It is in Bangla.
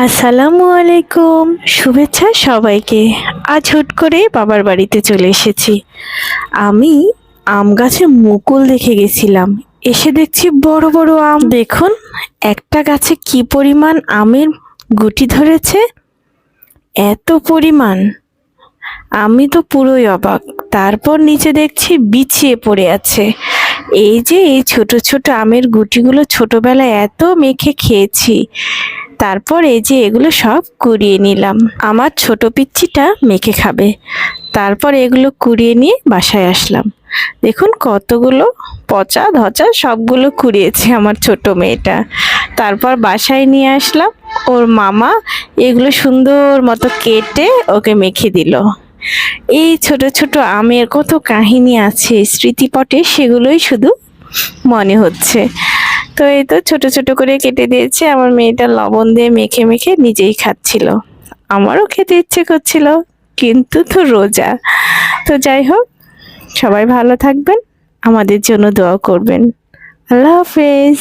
আসসালামু আলাইকুম, শুভেচ্ছা সবাইকে। আজ হুট করে বাবার বাড়িতে চলে এসেছি। আমি আম গাছে মুকুল দেখে গেছিলাম, এসে দেখছি বড় বড় আম। দেখুন একটা গাছে কি পরিমাণ আমের গুটি ধরেছে, এত পরিমাণ! আমি তো পুরোই অবাক। তারপর নিচে দেখছি বিছিয়ে পড়ে আছে। এই যে এই ছোট ছোট আমের গুটিগুলো ছোটবেলায় এত মেখে খেয়েছি, তারপর এই যে এগুলো সব কুড়িয়ে নিলাম। আমার ছোট পিচ্চিটা মেখে খাবে। তারপর এগুলো কুড়িয়ে নিয়ে বাসায় আসলাম। দেখুন কতগুলো পচা ধচা সবগুলো কুড়িয়েছে আমার ছোট মেয়েটা। তারপর বাসায় নিয়ে আসলাম, ওর মামা এগুলো সুন্দর মতো কেটে ওকে মেখে দিল। এই ছোট ছোট আমের কত কাহিনী আছে স্মৃতিপটে, সেগুলোই শুধু মনে হচ্ছে। তো এই তো ছোট ছোট করে কেটে দিয়েছে, আমার মেয়েটা লবণ দিয়ে মেখে মেখে নিজেই খাচ্ছিল। আমারও খেতে ইচ্ছে করছিল, কিন্তু তো রোজা। তো যাই হোক, সবাই ভালো থাকবেন, আমাদের জন্য দোয়া করবেন। আল্লাহ হাফেজ।